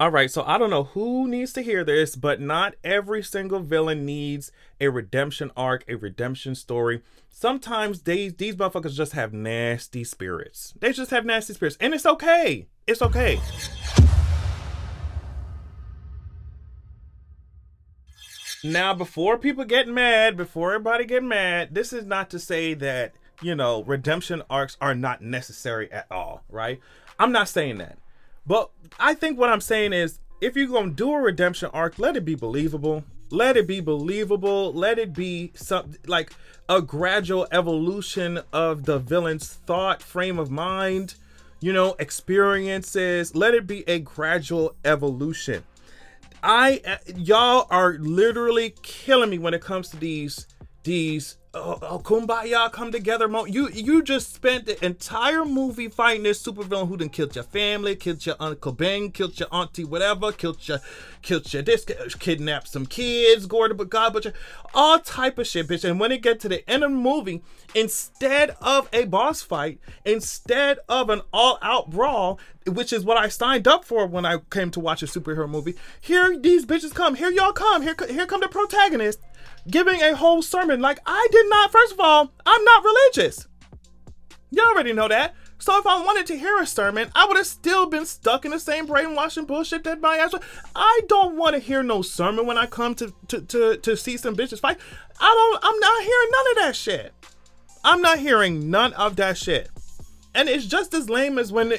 All right, so I don't know who needs to hear this, but not every single villain needs a redemption arc, a redemption story. Sometimes these motherfuckers just have nasty spirits. They just have nasty spirits, and it's okay. It's okay. Now, before people get mad, before everybody get mad, this is not to say that, you know, redemption arcs are not necessary at all, right? I'm not saying that. But I think what I'm saying is, if you're going to do a redemption arc, let it be believable. Let it be believable. Let it be something like a gradual evolution of the villain's thought, frame of mind, you know, experiences. Let it be a gradual evolution. Y'all are literally killing me when it comes to these kumbaya, come together you just spent the entire movie fighting this supervillain who done killed your family, killed your Uncle Ben, killed your auntie, whatever, killed your this, kidnapped some kids, gored but God butcher, all type of shit, bitch. And when it get to the end of the movie, instead of a boss fight, instead of an all-out brawl, which is what I signed up for when I came to watch a superhero movie, here these bitches come, here y'all come, here come the protagonist giving a whole sermon. Like, I did not, first of all, I'm not religious. You already know that. So if I wanted to hear a sermon, I would have still been stuck in the same brainwashing bullshit that my ass was. I don't want to hear no sermon when I come to see some bitches fight. I'm not hearing none of that shit. I'm not hearing none of that shit. And it's just as lame as when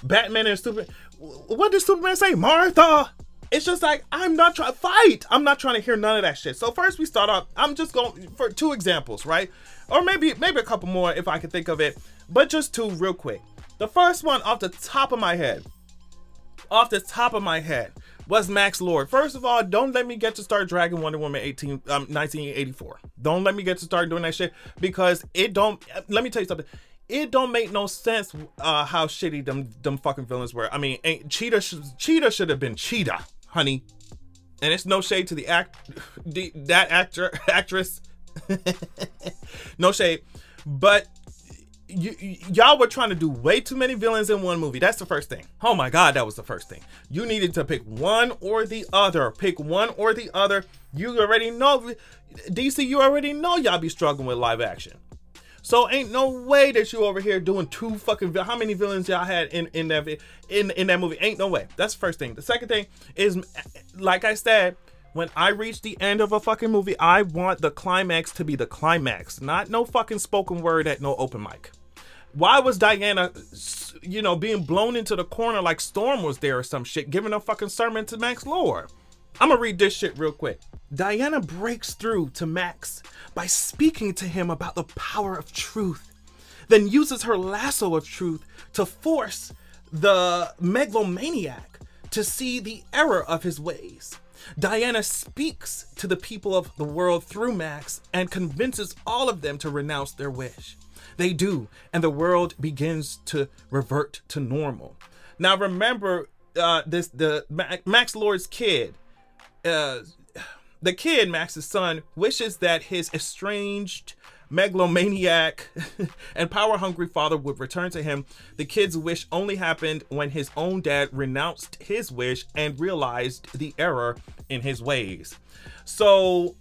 Batman and Superman, what did Superman say? Martha! It's just like, I'm not trying to fight. I'm not trying to hear none of that shit. So first we start off, I'm just going for 2 examples, right? Or maybe a couple more if I can think of it, but just 2 real quick. The first one off the top of my head was Max Lord. First of all, don't let me get to start dragging Wonder Woman 1984. Don't let me get to start doing that shit, because it don't, let me tell you something. It don't make no sense how shitty them fucking villains were. I mean, Cheetah should have been Cheetah, honey. And it's no shade to the actress. No shade. But y'all were trying to do way too many villains in one movie. That's the first thing. Oh my God, that was the first thing. You needed to pick one or the other. Pick one or the other. You already know, DC, you already know y'all be struggling with live action. So ain't no way that you over here doing 2 fucking, how many villains y'all had in that movie? Ain't no way. That's the first thing. The second thing is, like I said, when I reach the end of a fucking movie, I want the climax to be the climax, not no fucking spoken word at no open mic. Why was Diana, you know, being blown into the corner like Storm was there or some shit, giving a fucking sermon to Max Lord? I'm gonna read this shit real quick. Diana breaks through to Max by speaking to him about the power of truth, then uses her lasso of truth to force the megalomaniac to see the error of his ways. Diana speaks to the people of the world through Max and convinces all of them to renounce their wish. They do, and the world begins to revert to normal. Now remember, Max Lord's kid, the kid, Max's son, wishes that his estranged megalomaniac and power-hungry father would return to him. The kid's wish only happened when his own dad renounced his wish and realized the error in his ways. So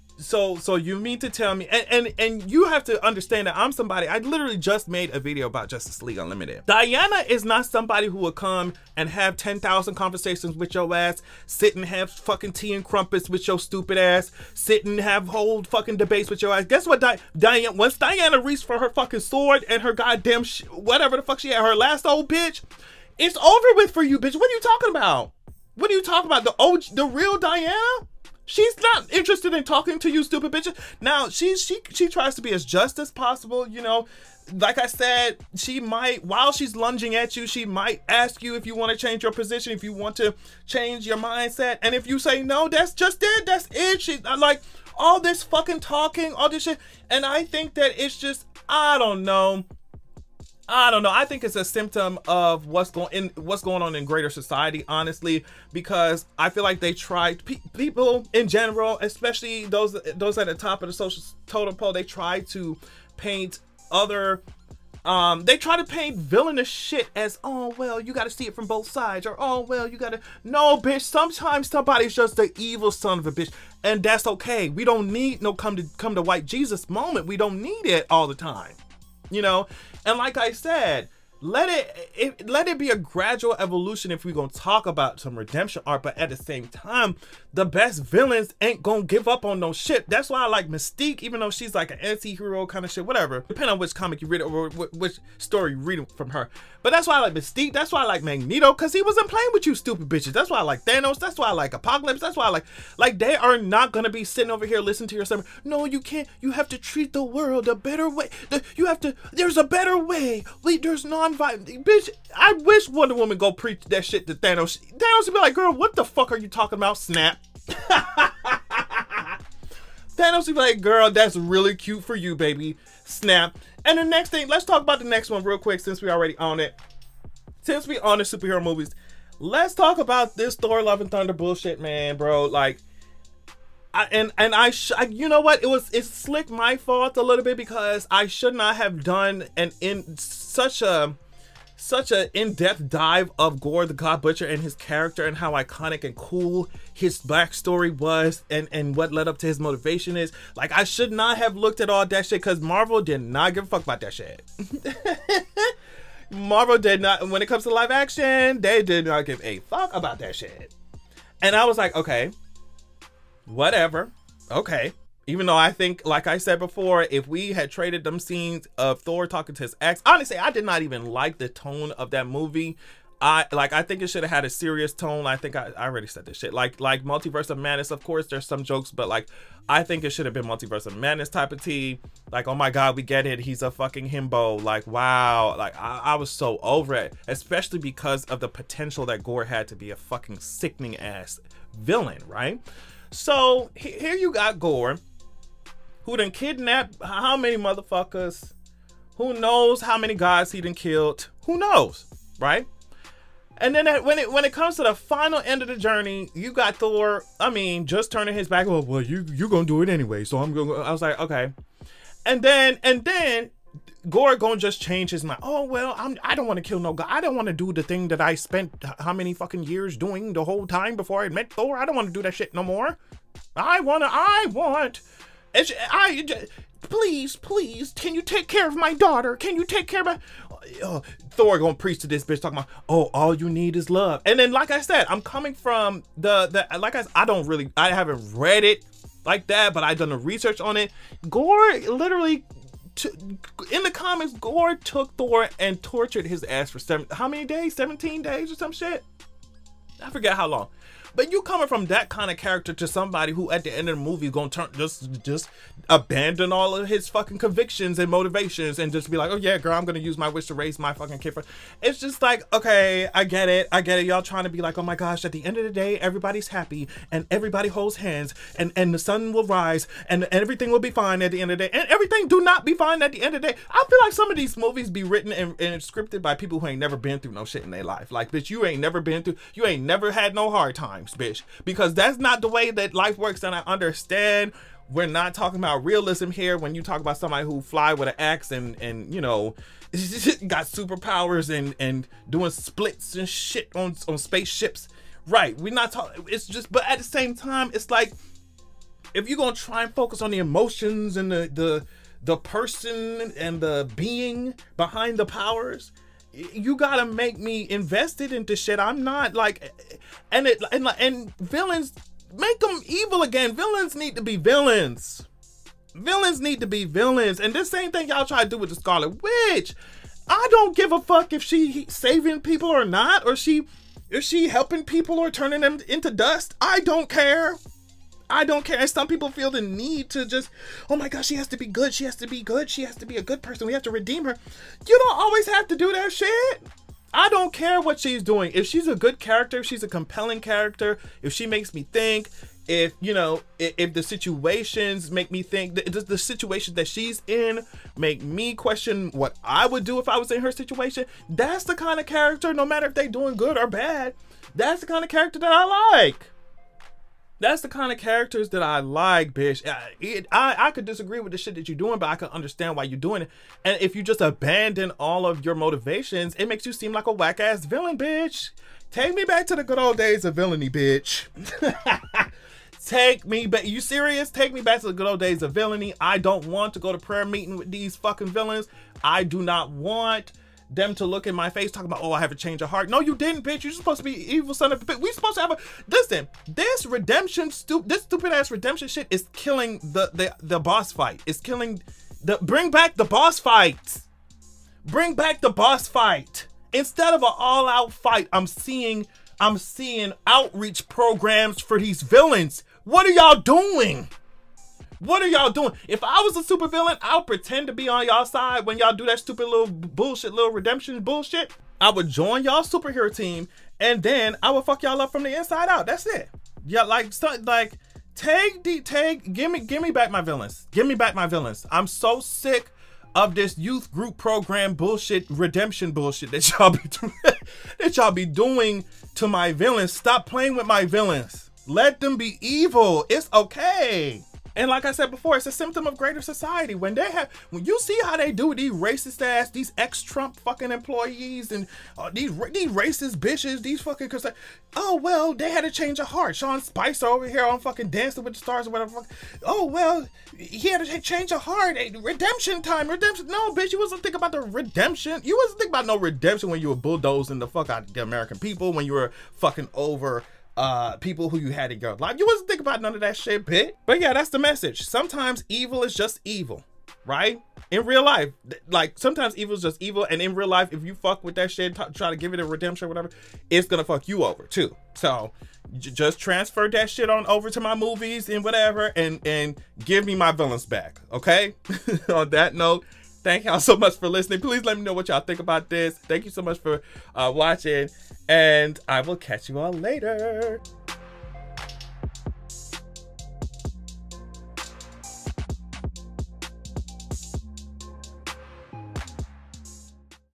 you mean to tell me, and you have to understand that I'm somebody, I literally just made a video about Justice League Unlimited. Diana is not somebody who will come and have 10,000 conversations with your ass, sit and have fucking tea and crumpets with your stupid ass, sit and have whole fucking debates with your ass. Guess what, Diana, once Diana reached for her fucking sword and her goddamn whatever the fuck she had, her last old bitch, it's over with for you, bitch. What are you talking about? What are you talking about? The real Diana? She's not interested in talking to you, stupid bitches. Now, she tries to be as just as possible, you know. Like I said, she might, while she's lunging at you, she might ask you if you want to change your position, if you want to change your mindset. And if you say no, that's just it. That's it. She's like, all this fucking talking, all this shit. And I think that it's just, I don't know. I think it's a symptom of what's going on in greater society, honestly, because I feel like they try, people in general, especially those at the top of the social totem pole, they try to paint other They try to paint villainous shit as, oh well, you gotta see it from both sides, or oh well, you gotta, no bitch, sometimes somebody's just the evil son of a bitch, and that's okay. We don't need no come to white Jesus moment. We don't need it all the time, you know. And like I said, let it be a gradual evolution if we're gonna talk about some redemption arc, but at the same time, the best villains ain't gonna give up on no shit. That's why I like Mystique, even though she's like an anti-hero kind of shit, whatever, depending on which comic you read or which story you read from her. But that's why I like Mystique, that's why I like Magneto, because he wasn't playing with you stupid bitches. That's why I like Thanos, that's why I like Apocalypse, that's why I like they are not gonna be sitting over here listening to your sermon. No, you can't, you have to treat the world a better way. There's a better way. There's non-violent. Bitch, I wish Wonder Woman go preach that shit to Thanos. Thanos would be like, girl, what the fuck are you talking about? Snap. Thanos would be like, girl, that's really cute for you, baby. Snap. And the next thing, let's talk about the next one real quick, since we already on it. Since we on the superhero movies, let's talk about this Thor Love and Thunder bullshit, man, bro. Like, you know what? It's slick my fault a little bit, because I should not have done such a in-depth dive of Gore the God Butcher and his character and how iconic and cool his backstory was and what led up to his motivation is. Like, I should not have looked at all that shit, because Marvel did not give a fuck about that shit. Marvel did not, when it comes to live action, they did not give a fuck about that shit. And I was like, okay, whatever, okay. Even though I think, like I said before, if we had traded them scenes of Thor talking to his ex, honestly, I did not even like the tone of that movie. I think it should have had a serious tone. I think I already said this shit. Like Multiverse of Madness, of course, there's some jokes, but like, I think it should have been Multiverse of Madness type of tea. Like, oh my God, we get it. He's a fucking himbo. Like, wow. Like, I was so over it, especially because of the potential that Gore had to be a fucking sickening ass villain, right? So here you got Gore, who done kidnapped how many motherfuckers? Who knows how many guys he done killed? Who knows, right? And then when it comes to the final end of the journey, you got Thor, I mean, just turning his back. Well, you gonna do it anyway, so I'm gonna. I was like, okay. And then Gore gonna just change his mind. Oh well, I don't want to kill no guy. I don't want to do the thing that I spent how many fucking years doing the whole time before I met Thor. I don't want to do that shit no more. I want. Please, can you take care of my daughter? Can you take care of my... Thor gonna preach to this bitch talking about, oh, all you need is love. And then, like I said, I'm coming from I haven't read it like that, but I've done the research on it. Gore literally, in the comics, Gore took Thor and tortured his ass for how many days? 17 days or some shit? I forget how long. But you coming from that kind of character to somebody who at the end of the movie is gonna turn just abandon all of his fucking convictions and motivations and just be like, oh yeah, girl, I'm gonna use my wish to raise my fucking kid. It's just like, okay, I get it. Y'all trying to be like, oh my gosh, at the end of the day, everybody's happy and everybody holds hands and the sun will rise and everything will be fine at the end of the day. And everything do not be fine at the end of the day. I feel like some of these movies be written and scripted by people who ain't never been through no shit in their life. Like, bitch, you ain't never had no hard times, bitch, because that's not the way that life works. And I understand we're not talking about realism here when you talk about somebody who fly with an axe and you know, got superpowers and doing splits and shit on spaceships, right? We're not talking, it's just, but at the same time, it's like, if you're gonna try and focus on the emotions and the person and the being behind the powers, you gotta make me invested into shit. I'm not like, and villains, make them evil again. Villains need to be villains. Villains need to be villains. And this same thing y'all try to do with the Scarlet Witch. I don't give a fuck if she saving people or not, or is she helping people or turning them into dust. I don't care. I don't care. And some people feel the need to just, oh my gosh, she has to be good. She has to be good. She has to be a good person. We have to redeem her. You don't always have to do that shit. I don't care what she's doing. If she's a good character, if she's a compelling character, if she makes me think, if, you know, if the situations make me think, the situation that she's in make me question what I would do if I was in her situation, that's the kind of character, no matter if they doing good or bad, that's the kind of character that I like. That's the kind of characters that I like, bitch. I could disagree with the shit that you're doing, but I can understand why you're doing it. And if you just abandon all of your motivations, it makes you seem like a whack-ass villain, bitch. Take me back to the good old days of villainy, bitch. Take me back. You serious? Take me back to the good old days of villainy. I don't want to go to prayer meeting with these fucking villains. I do not want them to look in my face talking about, oh, I have a change of heart. No, you didn't, bitch. You're supposed to be evil son of a bitch. We supposed to have a, listen, this redemption, this stupid ass redemption shit is killing the boss fight. It's killing bring back the boss fight. Bring back the boss fight. Instead of an all-out fight, I'm seeing outreach programs for these villains. What are y'all doing? What are y'all doing? If I was a supervillain, I would pretend to be on y'all side when y'all do that stupid little bullshit, little redemption bullshit. I would join y'all superhero team, and then I would fuck y'all up from the inside out. That's it. Yeah, give me back my villains. Give me back my villains. I'm so sick of this youth group program bullshit, redemption bullshit that y'all be doing to my villains. Stop playing with my villains. Let them be evil. It's okay. And like I said before, it's a symptom of greater society. When you see how they do these racist ass, these ex-Trump fucking employees and these racist bitches, these fucking, oh, well, they had a change of heart. Sean Spicer over here on fucking Dancing with the Stars or whatever. Oh, well, he had a change of heart. Redemption time, redemption. No, bitch, you wasn't thinking about the redemption. You wasn't thinking about no redemption when you were bulldozing the fuck out of the American people, when you were fucking over people who you had in your life. You wasn't thinking about none of that shit, bitch. But yeah, that's the message. Sometimes evil is just evil, right? In real life, like sometimes evil is just evil, and in real life, if you fuck with that shit, try to give it a redemption or whatever, it's gonna fuck you over too. So just transfer that shit on over to my movies and whatever, and give me my villains back, okay? On that note, thank y'all so much for listening. Please let me know what y'all think about this. Thank you so much for watching, and I will catch you all later.